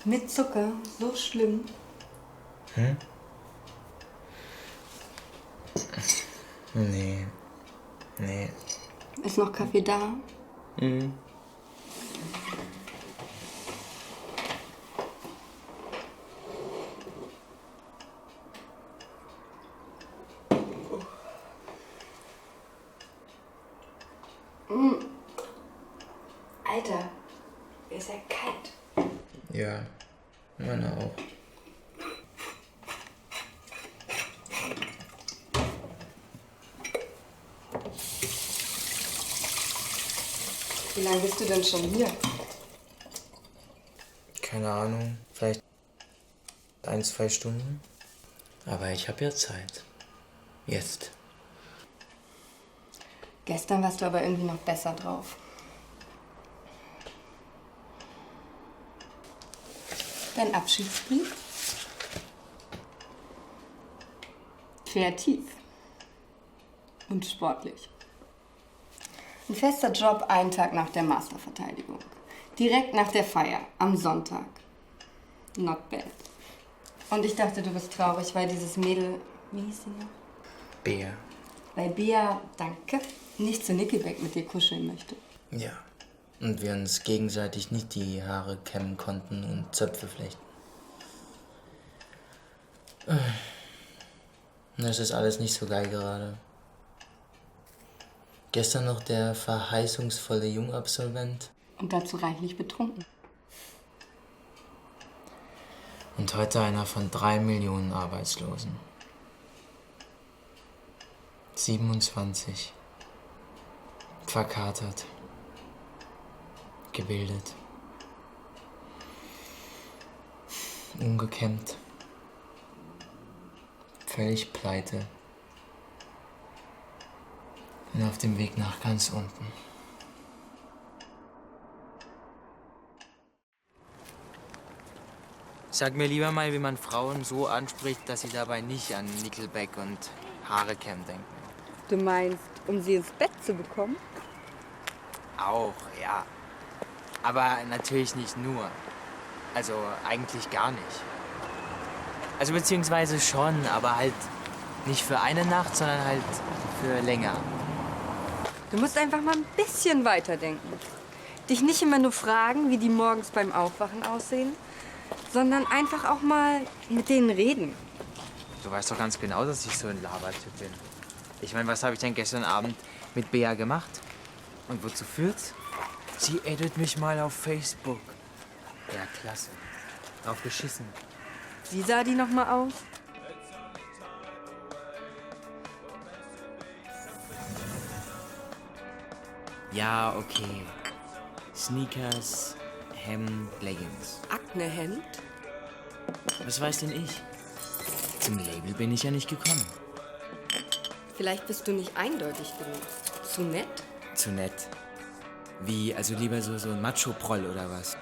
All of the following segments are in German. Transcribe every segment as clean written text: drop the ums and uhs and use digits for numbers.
Mit Zucker? So schlimm? Hm? Nee. Ist noch Kaffee da? Mhm. Alter, ist ja kalt. Ja, meine auch. Wie lange bist du denn schon hier? Keine Ahnung, vielleicht 1-2 Stunden. Aber ich habe ja Zeit. Jetzt. Gestern warst du aber irgendwie noch besser drauf. Dein Abschiedsbrief? Kreativ. Und sportlich. Ein fester Job einen Tag nach der Masterverteidigung. Direkt nach der Feier, am Sonntag. Not bad. Und ich dachte, du bist traurig, weil dieses Mädel, wie hieß sie noch? Bea. Weil Bea, danke, nicht zu Nickelback mit dir kuscheln möchte. Ja. Und wir uns gegenseitig nicht die Haare kämmen konnten und Zöpfe flechten. Das ist alles nicht so geil gerade. Gestern noch der verheißungsvolle Jungabsolvent. Und dazu reichlich betrunken. Und heute einer von 3 Millionen Arbeitslosen. 27. Verkatert. Gebildet. Ungekämmt. Völlig pleite. Und auf dem Weg nach ganz unten. Sag mir lieber mal, wie man Frauen so anspricht, dass sie dabei nicht an Nickelback und Haare-Cam denken. Du meinst, um sie ins Bett zu bekommen? Auch, ja. Aber natürlich nicht nur. Also eigentlich gar nicht. Also beziehungsweise schon, aber halt nicht für eine Nacht, sondern halt für länger. Du musst einfach mal ein bisschen weiterdenken. Dich nicht immer nur fragen, wie die morgens beim Aufwachen aussehen, sondern einfach auch mal mit denen reden. Du weißt doch ganz genau, dass ich so ein Labertyp bin. Ich meine, was habe ich denn gestern Abend mit Bea gemacht? Und wozu führt's? Sie addet mich mal auf Facebook. Ja, klasse. Drauf geschissen. Wie sah die noch mal aus? Ja, okay. Sneakers, Hemd, Leggings. Aknehemd? Was weiß denn ich? Zum Label bin ich ja nicht gekommen. Vielleicht bist du nicht eindeutig genug. Zu nett? Zu nett. Wie, also lieber so ein Macho-Proll oder was?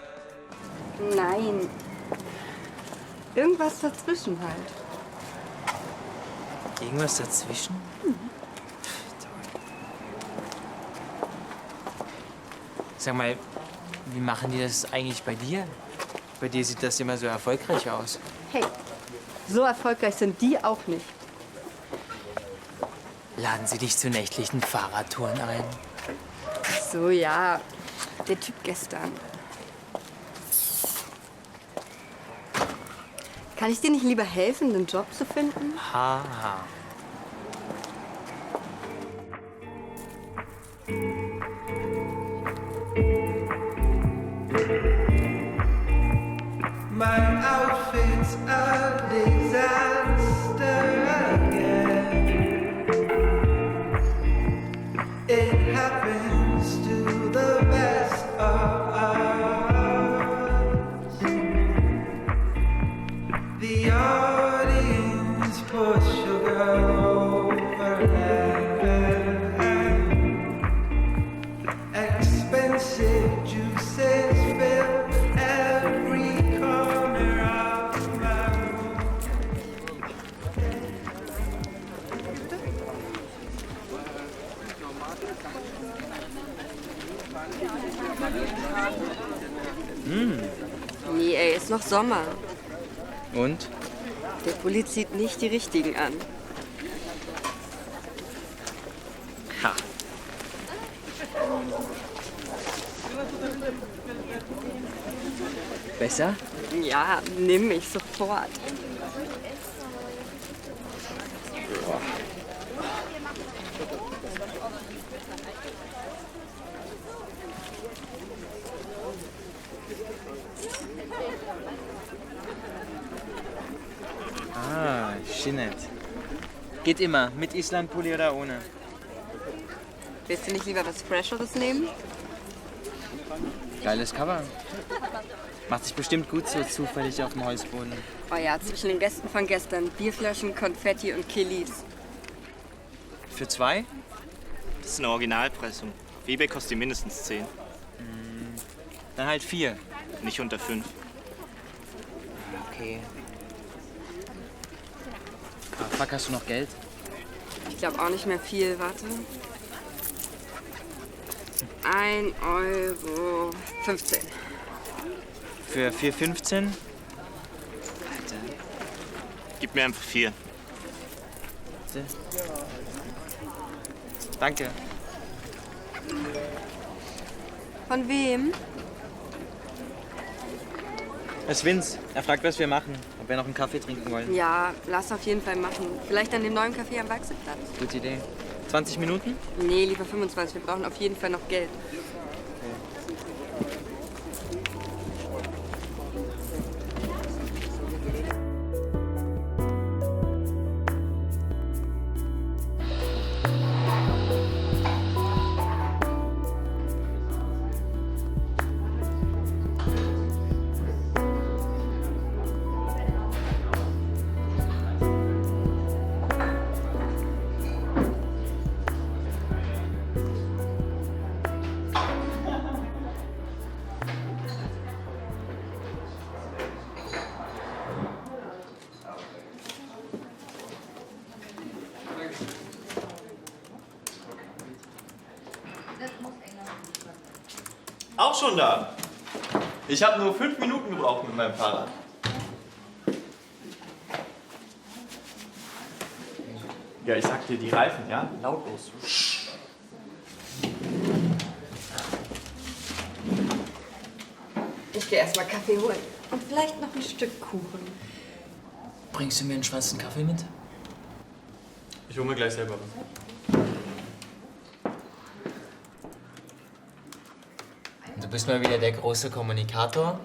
Nein. Irgendwas dazwischen halt. Irgendwas dazwischen? Toll. Sag mal, wie machen die das eigentlich bei dir? Bei dir sieht das immer so erfolgreich aus. Hey, so erfolgreich sind die auch nicht. Laden sie dich zu nächtlichen Fahrradtouren ein? So, ja. Der Typ gestern. Kann ich dir nicht lieber helfen, einen Job zu finden? Haha. My outfit's a disaster again. It happens to the best of us. The audience puts sugar over lemon. Expensive juices fill every corner of my room. Nee, ey, ist noch Sommer. Und? Der Pulli zieht nicht die richtigen an. Ha. Besser? Ja, nimm mich sofort. Ah, Schinet. Geht immer, mit Islandpulli oder ohne. Willst du nicht lieber was Fresheres nehmen? Geiles Cover. Macht sich bestimmt gut so zufällig auf dem Holzboden. Oh ja, zwischen den Gästen von gestern. Bierflaschen, Konfetti und Killis. Für 2? Das ist eine Originalpressung. Auf eBay kostet die mindestens 10. Dann halt 4. Nicht unter 5. Okay. Ah, fuck, hast du noch Geld? Ich glaube auch nicht mehr viel, warte. 1,15 €. Für 4,15? Gib mir einfach 4. Bitte. Danke. Von wem? Es ist Vince. Er fragt, was wir machen. Ob wir noch einen Kaffee trinken wollen. Ja, lass auf jeden Fall machen. Vielleicht an dem neuen Café am Wachseplatz. Gute Idee. 20 Minuten? Nee, lieber 25. Wir brauchen auf jeden Fall noch Geld. Auch schon da. Ich habe nur 5 Minuten gebraucht mit meinem Fahrrad. Ja, ich sag dir, die Reifen, ja? Lautlos. Ich gehe erst mal Kaffee holen. Und vielleicht noch ein Stück Kuchen. Bringst du mir einen schwarzen Kaffee mit? Ich hole mir gleich selber was. Du bist mal wieder der große Kommunikator.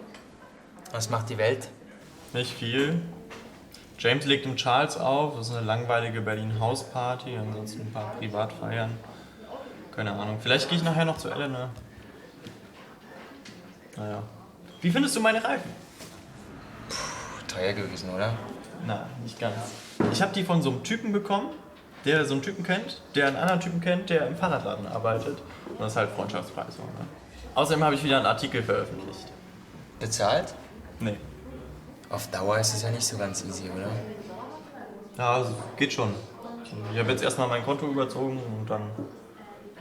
Was macht die Welt? Nicht viel. James legt im Charles auf. Das ist eine langweilige Berlin-Hausparty. Ansonsten ein paar Privatfeiern. Keine Ahnung. Vielleicht gehe ich nachher noch zu Elena. Naja. Wie findest du meine Reifen? Teuer gewesen, oder? Na, nicht ganz. Ich habe die von so einem Typen bekommen, der so einen Typen kennt, der einen anderen Typen kennt, der im Fahrradladen arbeitet. Und das ist halt Freundschaftspreis. Ne? Außerdem habe ich wieder einen Artikel veröffentlicht. Bezahlt? Nee. Auf Dauer ist es ja nicht so ganz easy, oder? Ja, also geht schon. Ich habe jetzt erstmal mein Konto überzogen und dann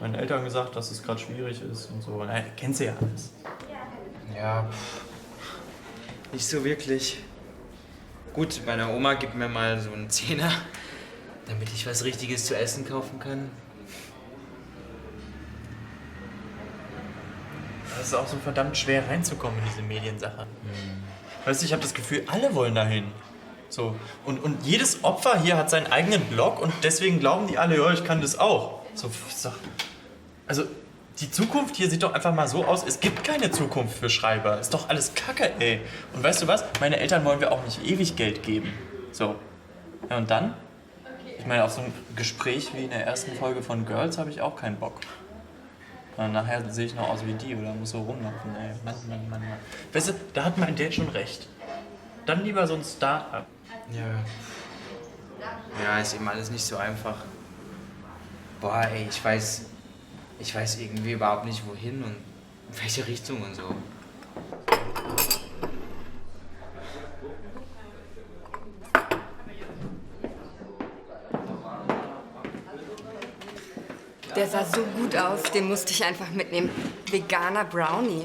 meinen Eltern gesagt, dass es gerade schwierig ist und so. Naja, kennst du ja alles. Ja, nicht so wirklich. Gut, meine Oma gibt mir mal so einen Zehner, damit ich was Richtiges zu essen kaufen kann. Es ist auch so verdammt schwer reinzukommen in diese Mediensache. Weißt du, ich habe das Gefühl, alle wollen dahin. So. Und jedes Opfer hier hat seinen eigenen Blog und deswegen glauben die alle, ja, ich kann das auch. So, also, die Zukunft hier sieht doch einfach mal so aus, es gibt keine Zukunft für Schreiber. Ist doch alles Kacke, ey. Und weißt du was? Meine Eltern wollen wir auch nicht ewig Geld geben. So. Ja, und dann? Ich meine, auf so ein Gespräch wie in der ersten Folge von Girls habe ich auch keinen Bock. Und nachher sehe ich noch aus wie die oder muss so rumlaufen, ey. Mann. Weißt du, da hat mein Dad schon recht. Dann lieber so ein Start-up. Ja. Ja, ist eben alles nicht so einfach. Boah, ey, ich weiß irgendwie überhaupt nicht wohin und in welche Richtung und so. Der sah so gut aus, den musste ich einfach mitnehmen. Veganer Brownie.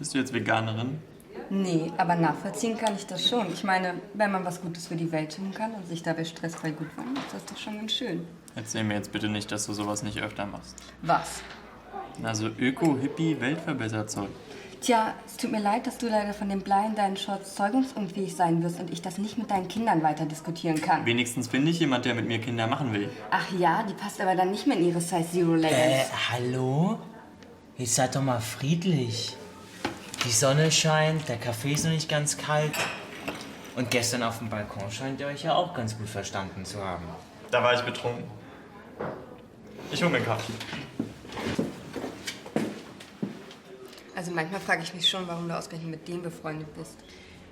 Bist du jetzt Veganerin? Nee, aber nachvollziehen kann ich das schon. Ich meine, wenn man was Gutes für die Welt tun kann und sich dabei stressfrei gut fühlt, ist das doch schon ganz schön. Erzähl mir jetzt bitte nicht, dass du sowas nicht öfter machst. Was? Also Öko-Hippie-Weltverbesserzeug. Tja, es tut mir leid, dass du leider von dem Blei in deinen Shorts zeugungsunfähig sein wirst und ich das nicht mit deinen Kindern weiter diskutieren kann. Wenigstens finde ich jemand, der mit mir Kinder machen will. Ach ja, die passt aber dann nicht mehr in ihre Size Zero Leggings. Hallo? Jetzt seid doch mal friedlich. Die Sonne scheint, der Kaffee ist noch nicht ganz kalt. Und gestern auf dem Balkon scheint ihr euch ja auch ganz gut verstanden zu haben. Da war ich betrunken. Ich hol mir einen Kaffee. Also manchmal frage ich mich schon, warum du ausgerechnet mit dem befreundet bist.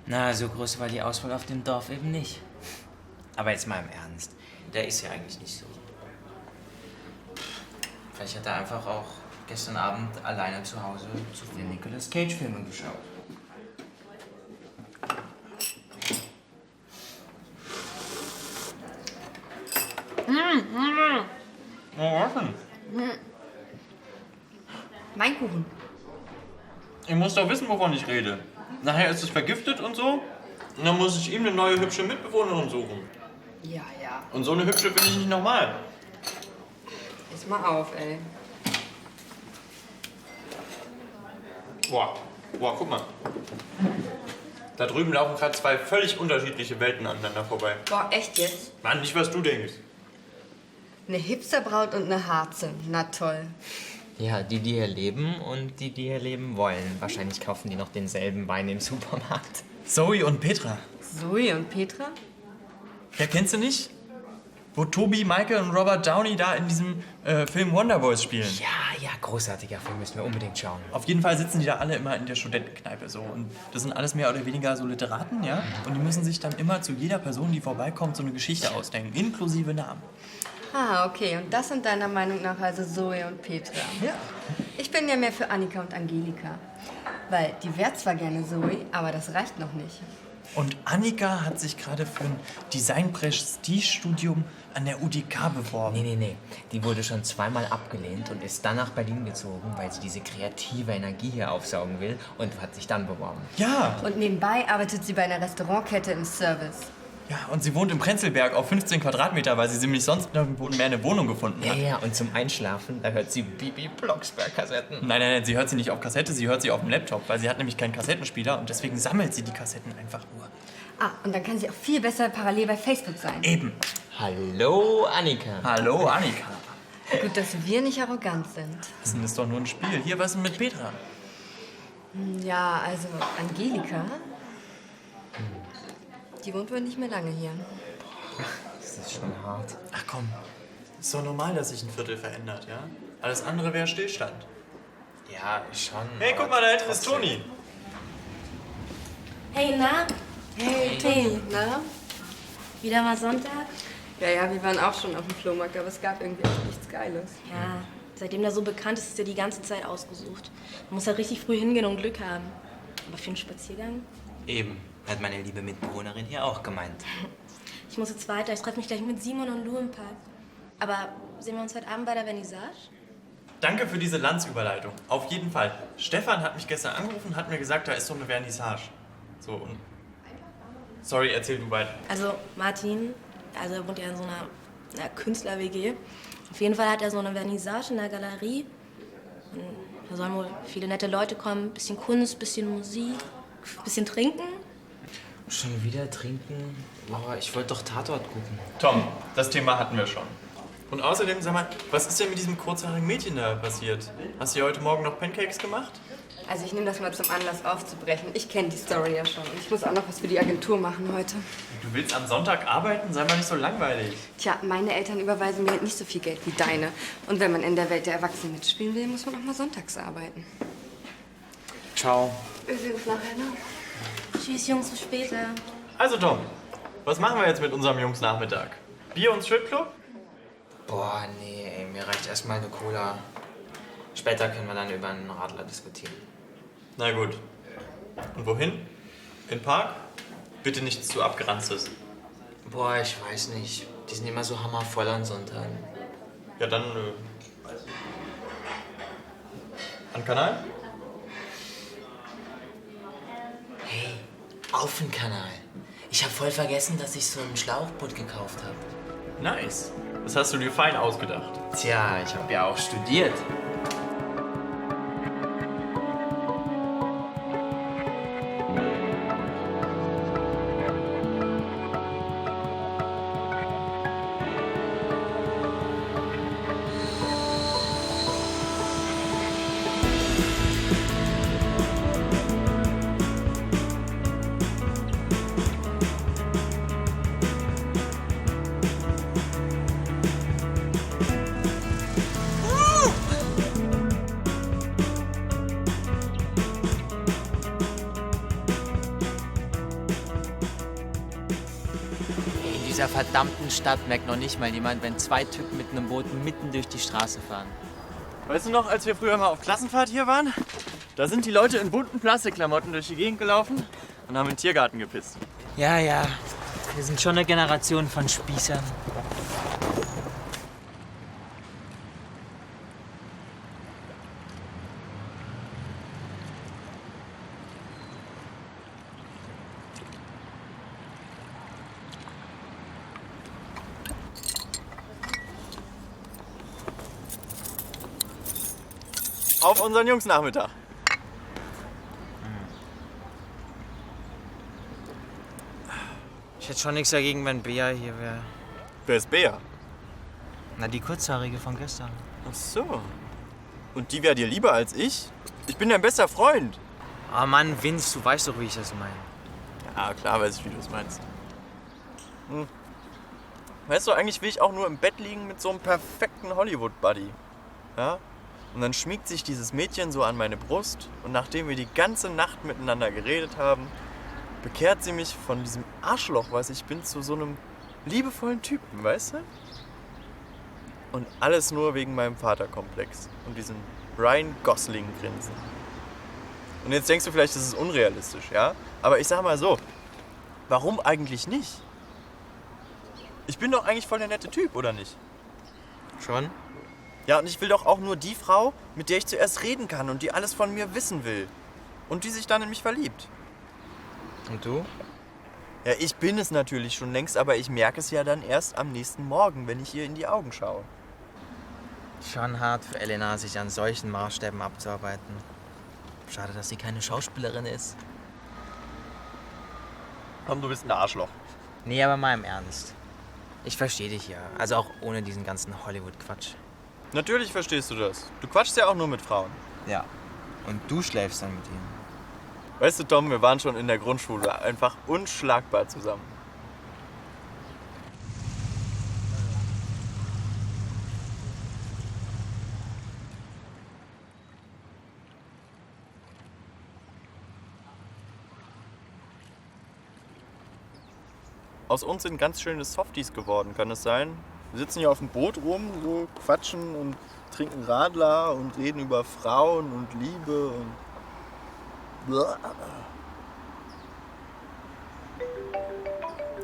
Na, so groß war die Auswahl auf dem Dorf eben nicht. Aber jetzt mal im Ernst. Der ist ja eigentlich nicht so. Vielleicht hat er einfach auch gestern Abend alleine zu Hause zu viele Nicolas Cage-Filme geschaut. Was denn? Mein Kuchen. Ich muss doch wissen, wovon ich rede. Nachher ist es vergiftet und so. Und dann muss ich ihm eine neue hübsche Mitbewohnerin suchen. Ja, ja. Und so eine hübsche finde ich nicht normal. Iss mal auf, ey. Boah, guck mal. Da drüben laufen gerade zwei völlig unterschiedliche Welten aneinander vorbei. Boah, echt jetzt? Mann, nicht was du denkst. Eine Hipsterbraut und eine Harze. Na toll. Ja, die hier leben und die hier leben wollen. Wahrscheinlich kaufen die noch denselben Wein im Supermarkt. Zoe und Petra. Zoe und Petra? Ja, kennst du nicht? Wo Toby, Michael und Robert Downey da in diesem Film Wonder Boys spielen. Ja, großartiger Film, müssen wir unbedingt schauen. Auf jeden Fall sitzen die da alle immer in der Studentenkneipe so. Und das sind alles mehr oder weniger so Literaten, ja? Und die müssen sich dann immer zu jeder Person, die vorbeikommt, so eine Geschichte ausdenken, inklusive Namen. Ah, okay. Und das sind deiner Meinung nach also Zoe und Petra? Ja. Ich bin ja mehr für Annika und Angelika. Weil die wäre zwar gerne Zoe, aber das reicht noch nicht. Und Annika hat sich gerade für ein Design-Prestige-Studium an der UDK beworben. Nee. Die wurde schon zweimal abgelehnt und ist dann nach Berlin gezogen, weil sie diese kreative Energie hier aufsaugen will und hat sich dann beworben. Ja, Und nebenbei arbeitet sie bei einer Restaurantkette im Service. ja, und sie wohnt im Prenzlberg auf 15 Quadratmeter, weil sie nämlich sonst nirgendwo mehr eine Wohnung gefunden hat. Ja, und zum Einschlafen, da hört sie Bibi Blocksberg-Kassetten. Nein, sie hört sie nicht auf Kassette, sie hört sie auf dem Laptop, weil sie hat nämlich keinen Kassettenspieler und deswegen sammelt sie die Kassetten einfach nur. Ah, und dann kann sie auch viel besser parallel bei Facebook sein. Eben. Hallo, Annika. Hallo, Annika. Gut, dass wir nicht arrogant sind. Das ist doch nur ein Spiel. Hier, was ist denn mit Petra? Ja, also Angelika, die wohnt wohl nicht mehr lange hier. Das ist schon hart. Ach komm, ist doch normal, dass sich ein Viertel verändert, ja? Alles andere wäre Stillstand. Ja, schon. Hey, guck mal, da hinten ist Toni. Hey, na? Hey, na? Wieder mal Sonntag? Ja, wir waren auch schon auf dem Flohmarkt, aber es gab irgendwie auch nichts Geiles. Ja, seitdem der so bekannt ist, ist er die ganze Zeit ausgesucht. Man muss halt richtig früh hingehen und Glück haben. Aber für einen Spaziergang? Eben, hat meine liebe Mitbewohnerin hier auch gemeint. Ich muss jetzt weiter. Ich treffe mich gleich mit Simon und Lou im Park. Aber sehen wir uns heute Abend bei der Vernissage? Danke für diese Landsüberleitung. Auf jeden Fall. Stefan hat mich gestern angerufen und hat mir gesagt, da ist so eine Vernissage. So, und... Sorry, erzähl du weiter. Also Martin, also er wohnt ja in so einer Künstler-WG. Auf jeden Fall hat er so eine Vernissage in der Galerie. Und da sollen wohl viele nette Leute kommen. Bisschen Kunst, bisschen Musik, bisschen trinken. Schon wieder trinken? Boah, ich wollte doch Tatort gucken. Tom, das Thema hatten wir schon. Und außerdem, sag mal, was ist denn mit diesem kurzhaarigen Mädchen da passiert? Hast du dir heute Morgen noch Pancakes gemacht? Also ich nehme das mal zum Anlass aufzubrechen. Ich kenne die Story ja schon und ich muss auch noch was für die Agentur machen heute. Du willst am Sonntag arbeiten? Sei mal nicht so langweilig. Tja, meine Eltern überweisen mir halt nicht so viel Geld wie deine. Und wenn man in der Welt der Erwachsenen mitspielen will, muss man auch mal sonntags arbeiten. Ciao. Wir sehen uns nachher, ne? Tschüss, Jungs, bis später. Also Tom, was machen wir jetzt mit unserem Jungsnachmittag? Bier und Stripclub? Boah, nee, ey, mir reicht erstmal eine Cola. Später können wir dann über einen Radler diskutieren. Na gut. Und wohin? In den Park? Bitte nichts zu Abgeranztes. Boah, ich weiß nicht. Die sind immer so hammervoll an Sonntagen. Ja, dann... An Kanal? Auf den Kanal. Ich habe voll vergessen, dass ich so ein Schlauchboot gekauft habe. Nice. Das hast du dir fein ausgedacht. Tja, ich habe ja auch studiert. In dieser verdammten Stadt merkt noch nicht mal jemand, wenn 2 Typen mit einem Boot mitten durch die Straße fahren. Weißt du noch, als wir früher mal auf Klassenfahrt hier waren? Da sind die Leute in bunten Plastikklamotten durch die Gegend gelaufen und haben in den Tiergarten gepisst. Ja, ja. Wir sind schon eine Generation von Spießern. Auf unseren Jungsnachmittag. Ich hätte schon nichts dagegen, wenn Bea hier wäre. Wer ist Bea? Na, die Kurzhaarige von gestern. Ach so. Und die wäre dir lieber als ich? Ich bin dein bester Freund. Oh Mann, Vince, du weißt doch, wie ich das meine. Ja, klar weiß ich, wie du es meinst. Weißt du, eigentlich will ich auch nur im Bett liegen mit so einem perfekten Hollywood-Buddy. Ja? Und dann schmiegt sich dieses Mädchen so an meine Brust und nachdem wir die ganze Nacht miteinander geredet haben, bekehrt sie mich von diesem Arschloch, was ich bin, zu so einem liebevollen Typen, weißt du? Und alles nur wegen meinem Vaterkomplex und diesem Ryan Gosling-Grinsen. Und jetzt denkst du vielleicht, das ist unrealistisch, ja? Aber ich sag mal so, warum eigentlich nicht? Ich bin doch eigentlich voll der nette Typ, oder nicht? Schon? Ja, und ich will doch auch nur die Frau, mit der ich zuerst reden kann und die alles von mir wissen will. Und die sich dann in mich verliebt. Und du? Ja, ich bin es natürlich schon längst, aber ich merke es ja dann erst am nächsten Morgen, wenn ich ihr in die Augen schaue. Schon hart für Elena, sich an solchen Maßstäben abzuarbeiten. Schade, dass sie keine Schauspielerin ist. Komm, du bist ein Arschloch. Nee, aber mal im Ernst. Ich verstehe dich ja. Also auch ohne diesen ganzen Hollywood-Quatsch. Natürlich verstehst du das. Du quatschst ja auch nur mit Frauen. Ja. Und du schläfst dann mit ihnen. Weißt du, Tom, wir waren schon in der Grundschule einfach unschlagbar zusammen. Aus uns sind ganz schöne Softies geworden, kann es sein? Wir sitzen hier auf dem Boot rum, so quatschen und trinken Radler und reden über Frauen und Liebe und...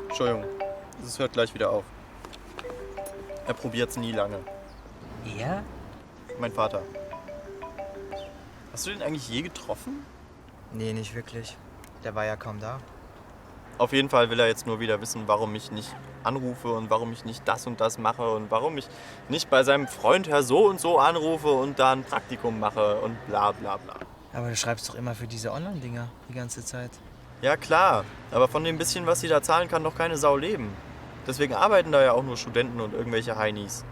Entschuldigung, es hört gleich wieder auf. Er probiert's nie lange. Er? Mein Vater. Hast du den eigentlich je getroffen? Nee, nicht wirklich. Der war ja kaum da. Auf jeden Fall will er jetzt nur wieder wissen, warum ich nicht anrufe und warum ich nicht das und das mache und warum ich nicht bei seinem Freund Herr so und so anrufe und da ein Praktikum mache und bla bla bla. Aber du schreibst doch immer für diese Online-Dinger die ganze Zeit. Ja klar, aber von dem bisschen, was sie da zahlen, kann doch keine Sau leben. Deswegen arbeiten da ja auch nur Studenten und irgendwelche Heinis.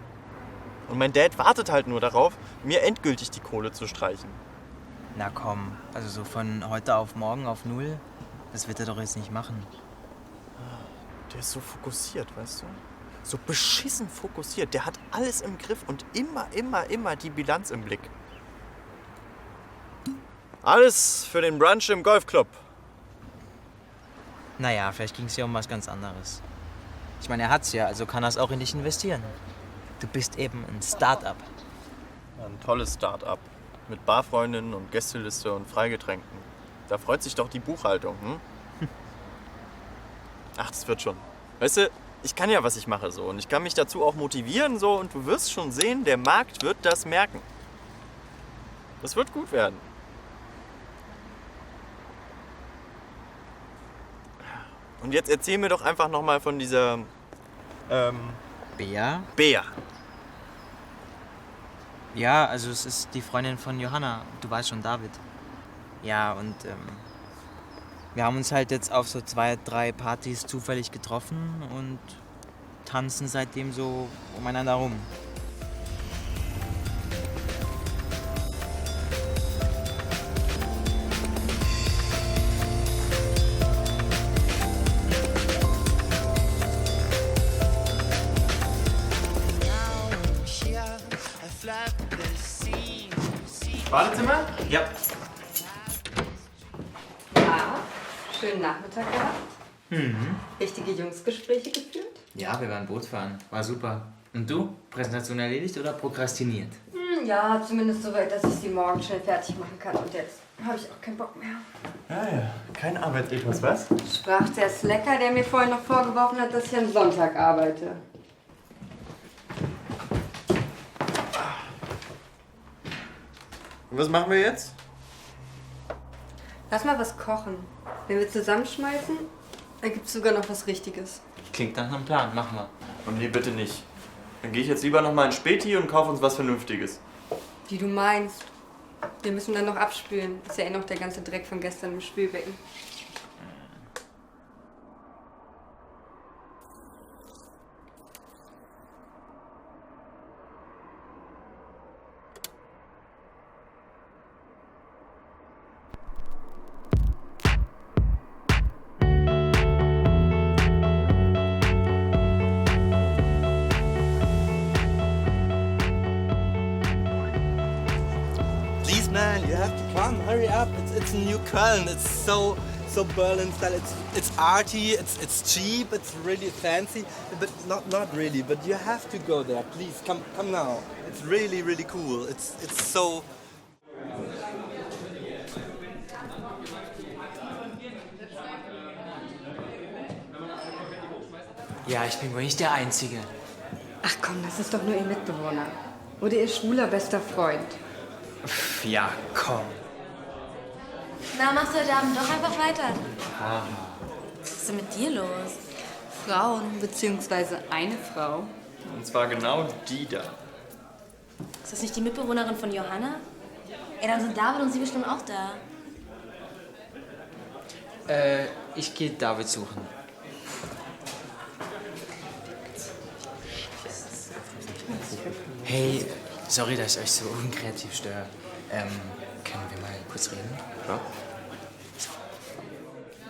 Und mein Dad wartet halt nur darauf, mir endgültig die Kohle zu streichen. Na komm, also so von heute auf morgen auf null, das wird er doch jetzt nicht machen. Der ist so fokussiert, weißt du? So beschissen fokussiert. Der hat alles im Griff und immer die Bilanz im Blick. Alles für den Brunch im Golfclub. Naja, vielleicht ging es ja um was ganz anderes. Ich meine, er hat's ja, also kann er es auch in dich investieren. Du bist eben ein Start-up. Ein tolles Start-up. Mit Barfreundinnen und Gästeliste und Freigetränken. Da freut sich doch die Buchhaltung, hm? Ach, das wird schon. Weißt du, ich kann ja, was ich mache so. Und ich kann mich dazu auch motivieren so. Und du wirst schon sehen, der Markt wird das merken. Das wird gut werden. Und jetzt erzähl mir doch einfach nochmal von dieser, Bea? Bea. Ja, also es ist die Freundin von Johanna. Du weißt schon, David. Ja, und wir haben uns halt jetzt auf so 2, 3 Partys zufällig getroffen und tanzen seitdem so umeinander rum. Badezimmer? Ja. Ja, schönen Nachmittag gehabt. Wichtige Jungsgespräche geführt. Ja, wir waren Boot fahren. War super. Und du? Präsentation erledigt oder prokrastiniert? Ja, zumindest soweit, dass ich sie morgen schnell fertig machen kann. Und jetzt habe ich auch keinen Bock mehr. Ja. Kein Arbeitsethos, was? Sprach der Slacker, der mir vorhin noch vorgeworfen hat, dass ich am Sonntag arbeite. Und was machen wir jetzt? Lass mal was kochen. Wenn wir zusammenschmeißen, dann gibt's sogar noch was Richtiges. Klingt nach einem Plan. Machen wir. Und nee, bitte nicht. Dann gehe ich jetzt lieber nochmal in Späti und kaufe uns was Vernünftiges. Wie du meinst. Wir müssen dann noch abspülen. Ist ja eh noch der ganze Dreck von gestern im Spülbecken. Please, man, you have to come. Hurry up! It's New Köln. It's so Berlin style. It's arty. It's cheap. It's really fancy, but not really. But you have to go there. Please, come now. It's really cool. It's so. Ja, ich bin wohl nicht der Einzige. Ach komm, das ist doch nur ihr Mitbewohner. Oder ihr schwuler bester Freund. Ja, komm. Na, machst du heute Abend doch einfach weiter? Was ist denn mit dir los? Frauen, beziehungsweise eine Frau. Und zwar genau die da. Ist das nicht die Mitbewohnerin von Johanna? Ja, dann sind David und sie bestimmt auch da. Ich gehe David suchen. Hey, sorry, dass ich euch so unkreativ störe. Können wir mal kurz reden? Ja.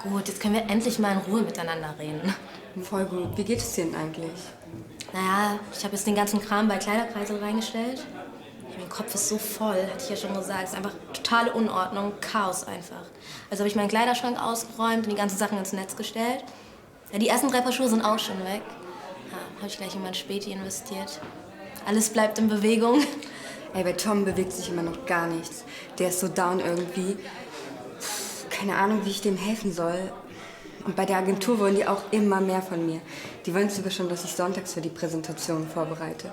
Gut, jetzt können wir endlich mal in Ruhe miteinander reden. Voll gut. Wie geht es dir denn eigentlich? Naja, ich habe jetzt den ganzen Kram bei Kleiderkreisel reingestellt. Mein Kopf ist so voll, hatte ich ja schon gesagt. Es ist einfach totale Unordnung, Chaos einfach. Also habe ich meinen Kleiderschrank ausgeräumt und die ganzen Sachen ins Netz gestellt. Ja, die ersten 3 Paar Schuhe sind auch schon weg. Ja, habe ich gleich in mein Späti investiert. Alles bleibt in Bewegung. Ey, bei Tom bewegt sich immer noch gar nichts. Der ist so down irgendwie. Keine Ahnung, wie ich dem helfen soll. Und bei der Agentur wollen die auch immer mehr von mir. Die wollen sogar schon, dass ich sonntags für die Präsentation vorbereite.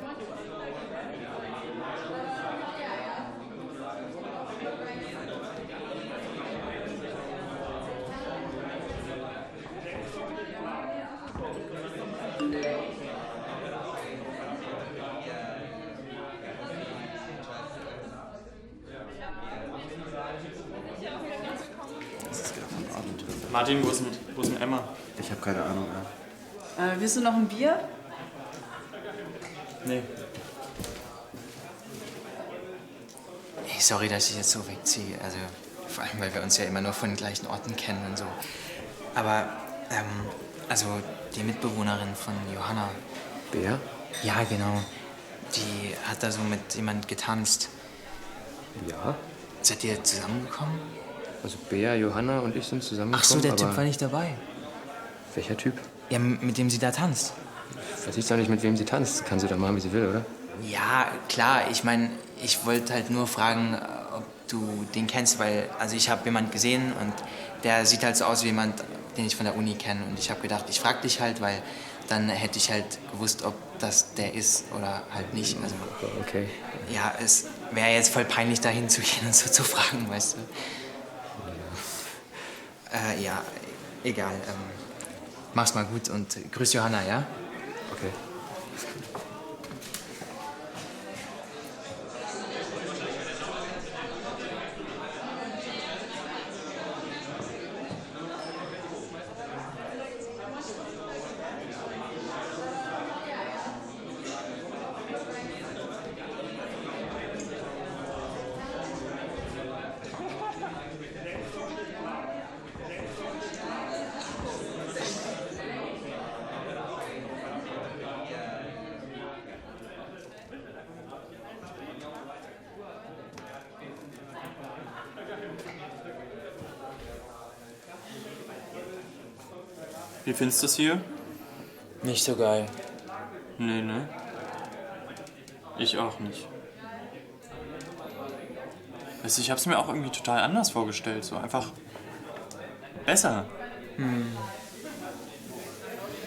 Martin, wo ist denn Emma? Ich habe keine Ahnung. Willst du noch ein Bier? Nee. Hey, sorry, dass ich jetzt so wegziehe. Also, vor allem, weil wir uns ja immer nur von den gleichen Orten kennen und so. Aber, also, die Mitbewohnerin von Johanna. Bea? Ja, genau. Die hat da so mit jemand getanzt. Ja. Seid ihr zusammengekommen? Also Bea, Johanna und ich sind zusammengekommen. Ach so, der aber Typ war nicht dabei. Welcher Typ? Ja, mit dem sie da tanzt. Weiß ich doch nicht, mit wem sie tanzt. Kann sie doch machen, wie sie will, oder? Ja, klar. Ich meine, ich wollte halt nur fragen, ob du den kennst, weil also ich habe jemanden gesehen und der sieht halt so aus wie jemand, den ich von der Uni kenne. Und ich habe gedacht, ich frage dich halt, weil dann hätte ich halt gewusst, ob das der ist oder halt nicht. Also, Okay. ja, es wäre jetzt voll peinlich, da hinzugehen und so zu fragen, weißt du. Ja, egal. Mach's mal gut und grüß Johanna, ja? Okay. Wie findest du es hier? Nicht so geil. Nee, ne? Ich auch nicht. Weißt du, ich hab's mir auch irgendwie total anders vorgestellt. So einfach besser.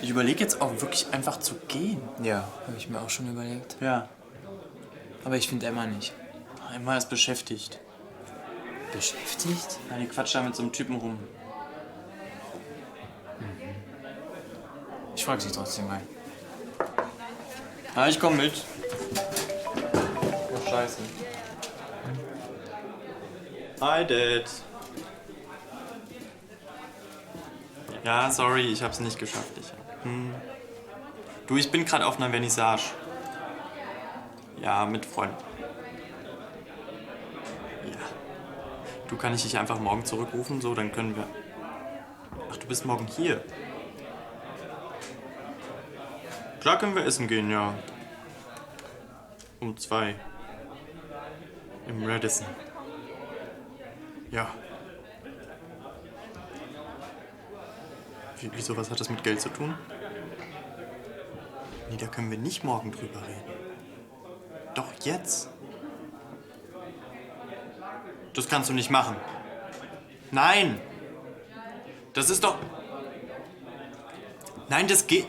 Ich überlege jetzt auch wirklich einfach zu gehen. Ja, habe ich mir auch schon überlegt. Ja, Aber ich finde Emma nicht. Emma ist beschäftigt. Beschäftigt? Ja, die quatscht da mit so einem Typen rum. Ich frage sie trotzdem mal. Ah, ich komm mit. Oh, scheiße. Hi, Dad. Ja, sorry, ich hab's nicht geschafft. Du, ich bin gerade auf einer Vernissage. Ja, mit Freunden. Ja. Du, kann ich dich einfach morgen zurückrufen? So, dann können wir... Ach, du bist morgen hier? Klar können wir essen gehen, ja. Um 2. Im Radisson. Ja. Wieso, was hat das mit Geld zu tun? Nee, da können wir nicht morgen drüber reden. Doch jetzt. Das kannst du nicht machen. Nein! Das ist doch... Nein, das geht...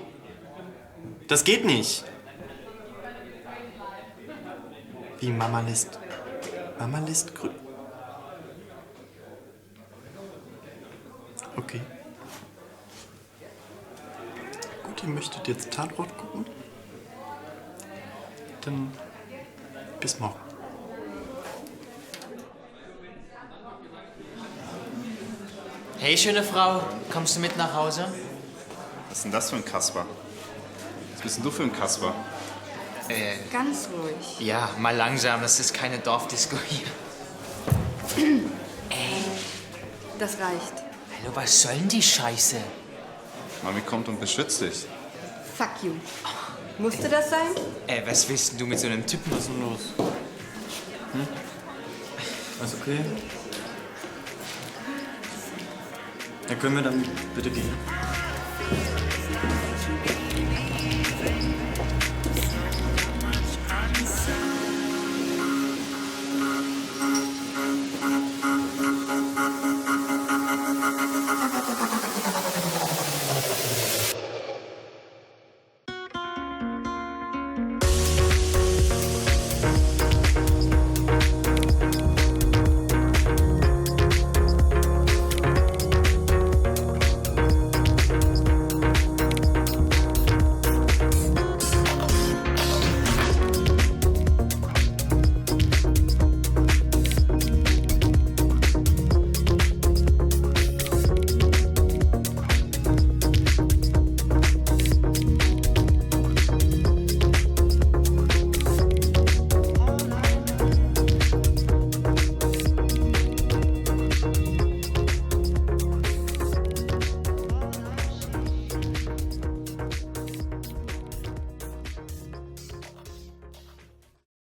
Das geht nicht. Wie Mama lässt... Mama lässt grün... Okay. Gut, ihr möchtet jetzt Tatort gucken? Dann bis morgen. Hey, schöne Frau, kommst du mit nach Hause? Was ist denn das für ein Kasper? Was bist denn du für ein Kasper? Ganz ruhig. Ja, mal langsam, das ist keine Dorfdisco hier. Das reicht. Hallo, was soll denn die Scheiße? Mami kommt und beschützt dich. Fuck you. Musste das sein? Was willst denn du mit so einem Typen? Was ist denn los? Alles okay? Ja, können wir dann bitte gehen?